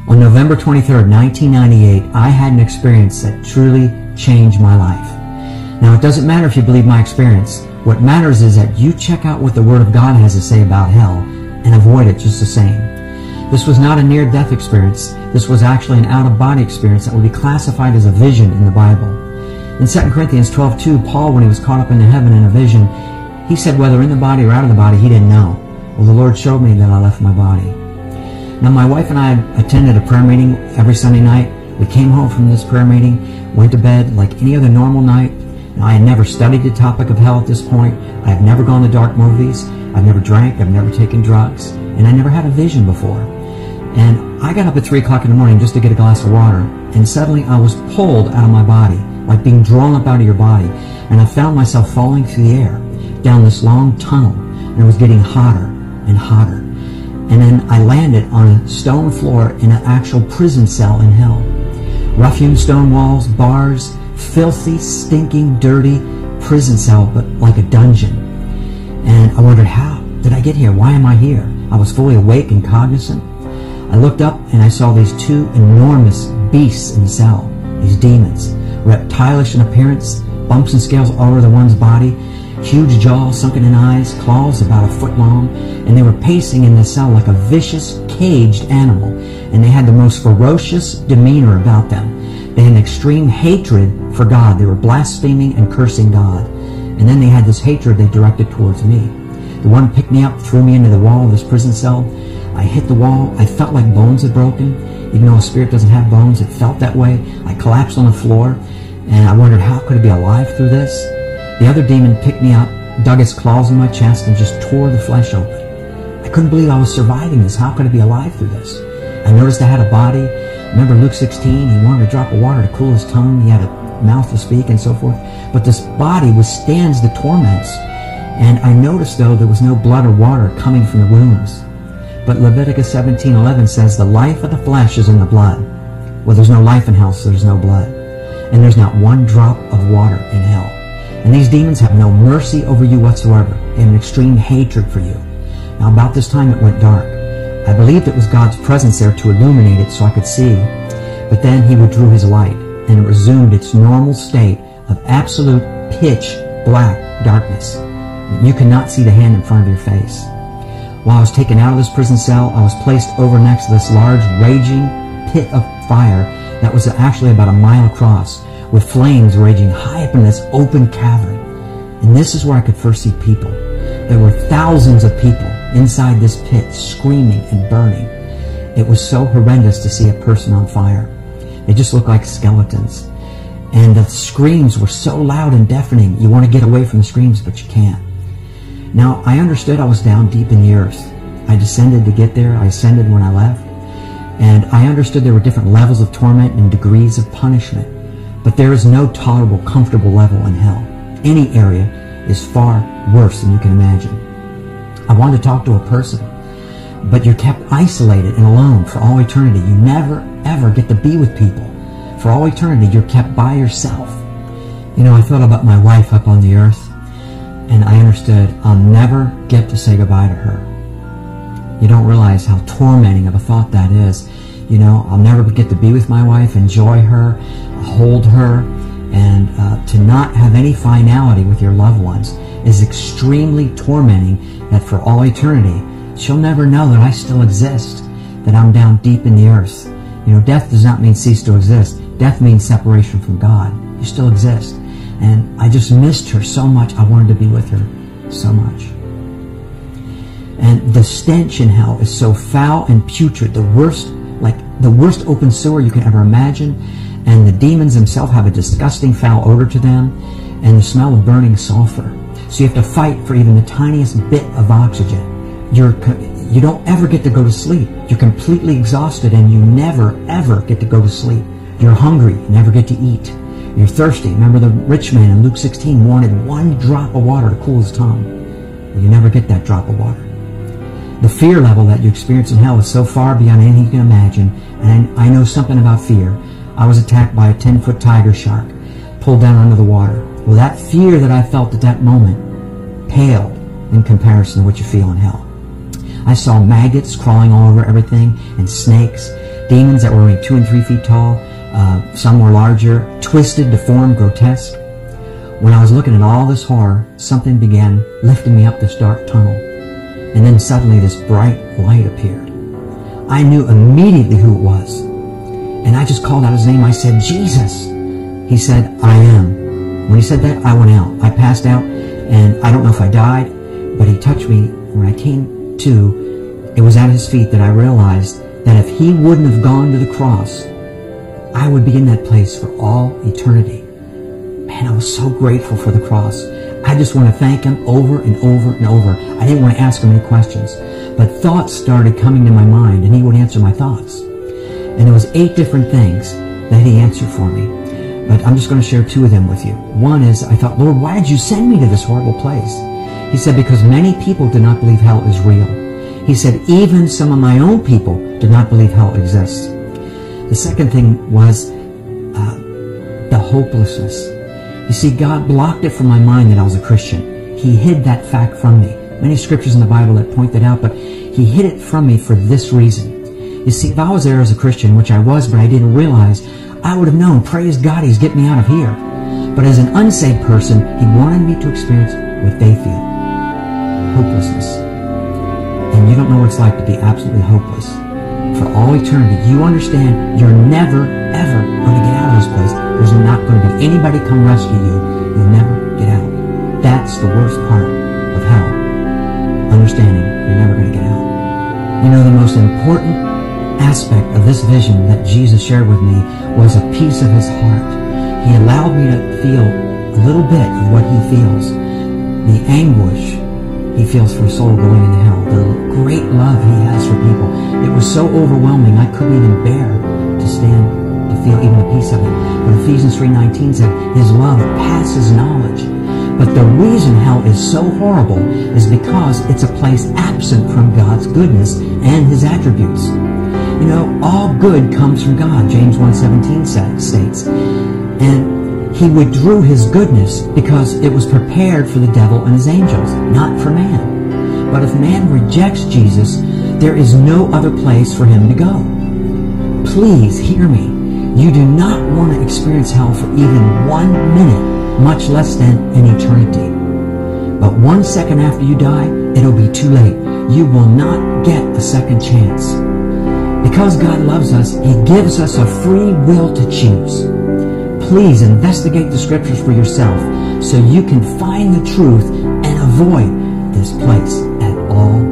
On November 23rd, 1998, I had an experience that truly changed my life. Now, it doesn't matter if you believe my experience. What matters is that you check out what the Word of God has to say about hell and avoid it just the same. This was not a near-death experience. This was actually an out-of-body experience that would be classified as a vision in the Bible. In 2 Corinthians 12:2, Paul, when he was caught up into heaven in a vision, he said whether in the body or out of the body, he didn't know. Well, the Lord showed me that I left my body. Now, my wife and I attended a prayer meeting every Sunday night. We came home from this prayer meeting, went to bed like any other normal night. Now, I had never studied the topic of hell at this point. I have never gone to dark movies. I've never drank. I've never taken drugs. And I never had a vision before. And I got up at 3 o'clock in the morning just to get a glass of water. And suddenly I was pulled out of my body, like being drawn up out of your body. And I found myself falling through the air down this long tunnel. And it was getting hotter and hotter. And then I landed on a stone floor in an actual prison cell in hell. Rough-hewn stone walls, bars, filthy, stinking, dirty prison cell, but like a dungeon. And I wondered, how did I get here? Why am I here? I was fully awake and cognizant. I looked up and I saw these two enormous beasts in the cell, these demons, reptilish in appearance, bumps and scales all over the one's body, huge jaws, sunken in eyes, claws about a foot long, and they were pacing in the cell like a vicious, caged animal, and they had the most ferocious demeanor about them. They had an extreme hatred for God. They were blaspheming and cursing God. And then they had this hatred they directed towards me. The one picked me up, threw me into the wall of this prison cell. I hit the wall. I felt like bones had broken. Even though a spirit doesn't have bones, it felt that way. I collapsed on the floor, and I wondered, how could I be alive through this? The other demon picked me up, dug his claws in my chest, and just tore the flesh open. I couldn't believe I was surviving this. How could I be alive through this? I noticed I had a body. Remember Luke 16? He wanted a drop of water to cool his tongue. He had a mouth to speak and so forth. But this body withstands the torments. And I noticed, though, there was no blood or water coming from the wounds. But Leviticus 17:11 says the life of the flesh is in the blood. Well, there's no life in hell, so there's no blood. And there's not one drop of water in hell. And these demons have no mercy over you whatsoever. They have an extreme hatred for you. Now, about this time, it went dark. I believed it was God's presence there to illuminate it so I could see. But then he withdrew his light, and it resumed its normal state of absolute pitch black darkness. You could not see the hand in front of your face. While I was taken out of this prison cell, I was placed over next to this large, raging pit of fire that was actually about a mile across, with flames raging high up in this open cavern. And this is where I could first see people. There were thousands of people inside this pit, screaming and burning. It was so horrendous to see a person on fire. They just looked like skeletons. And the screams were so loud and deafening, you want to get away from the screams, but you can't. Now, I understood I was down deep in the earth. I descended to get there. I ascended when I left. And I understood there were different levels of torment and degrees of punishment. But there is no tolerable, comfortable level in hell. Any area is far worse than you can imagine. I wanted to talk to a person, but you're kept isolated and alone for all eternity. You never, ever get to be with people. For all eternity, you're kept by yourself. You know, I thought about my wife up on the earth, and I understood I'll never get to say goodbye to her. You don't realize how tormenting of a thought that is. You know, I'll never get to be with my wife, enjoy her, hold her, and to not have any finality with your loved ones is extremely tormenting, that for all eternity, she'll never know that I still exist, that I'm down deep in the earth. You know, death does not mean cease to exist. Death means separation from God. You still exist. And I just missed her so much. I wanted to be with her so much. And the stench in hell is so foul and putrid, the worst open sewer you can ever imagine. And the demons themselves have a disgusting foul odor to them, and the smell of burning sulfur. So you have to fight for even the tiniest bit of oxygen. You don't ever get to go to sleep. You're completely exhausted, and you never, ever get to go to sleep. You're hungry, you never get to eat. You're thirsty. Remember the rich man in Luke 16 wanted one drop of water to cool his tongue. Well, you never get that drop of water. The fear level that you experience in hell is so far beyond anything you can imagine, and I know something about fear. I was attacked by a 10-foot tiger shark, pulled down under the water. Well, that fear that I felt at that moment paled in comparison to what you feel in hell. I saw maggots crawling all over everything, and snakes. demons that were only 2 and 3 feet tall. Some were larger, twisted, deformed, grotesque. When I was looking at all this horror, something began lifting me up this dark tunnel. And then suddenly this bright light appeared. I knew immediately who it was. And I just called out his name. I said, Jesus. He said, I am. When he said that, I went out. I passed out, and I don't know if I died, but he touched me. When I came to, it was at his feet that I realized that if he wouldn't have gone to the cross, I would be in that place for all eternity. Man, I was so grateful for the cross. I just want to thank him over and over and over. I didn't want to ask him any questions. But thoughts started coming to my mind, and he would answer my thoughts. And there was 8 different things that he answered for me. But I'm just going to share 2 of them with you. One is, I thought, Lord, why did you send me to this horrible place? He said, because many people did not believe hell is real. He said, even some of my own people did not believe hell exists. The second thing was the hopelessness. You see, God blocked it from my mind that I was a Christian. He hid that fact from me. Many scriptures in the Bible that point that out, but he hid it from me for this reason. You see, if I was there as a Christian, which I was, but I didn't realize, I would have known, praise God, he's getting me out of here. But as an unsaved person, he wanted me to experience what they feel. Hopelessness. And you don't know what it's like to be absolutely hopeless. For all eternity, you understand you're never, ever going to get out of this place. There's not going to be anybody come rescue you. You'll never get out. That's the worst part of hell. Understanding you're never going to get out. You know, the most important aspect of this vision that Jesus shared with me was a piece of his heart. He allowed me to feel a little bit of what he feels. The anguish he feels for a soul going into hell. The great love he has for people. It was so overwhelming I couldn't even bear to stand to feel even a piece of it. But Ephesians 3:19 said, his love passes knowledge. But the reason hell is so horrible is because it's a place absent from God's goodness and his attributes. You know, all good comes from God, James 1:17 states. And he withdrew his goodness because it was prepared for the devil and his angels, not for man. But if man rejects Jesus, there is no other place for him to go. Please hear me. You do not want to experience hell for even 1 minute, much less than an eternity. But 1 second after you die, it'll be too late. You will not get a second chance. Because God loves us, he gives us a free will to choose. Please investigate the scriptures for yourself so you can find the truth and avoid this place at all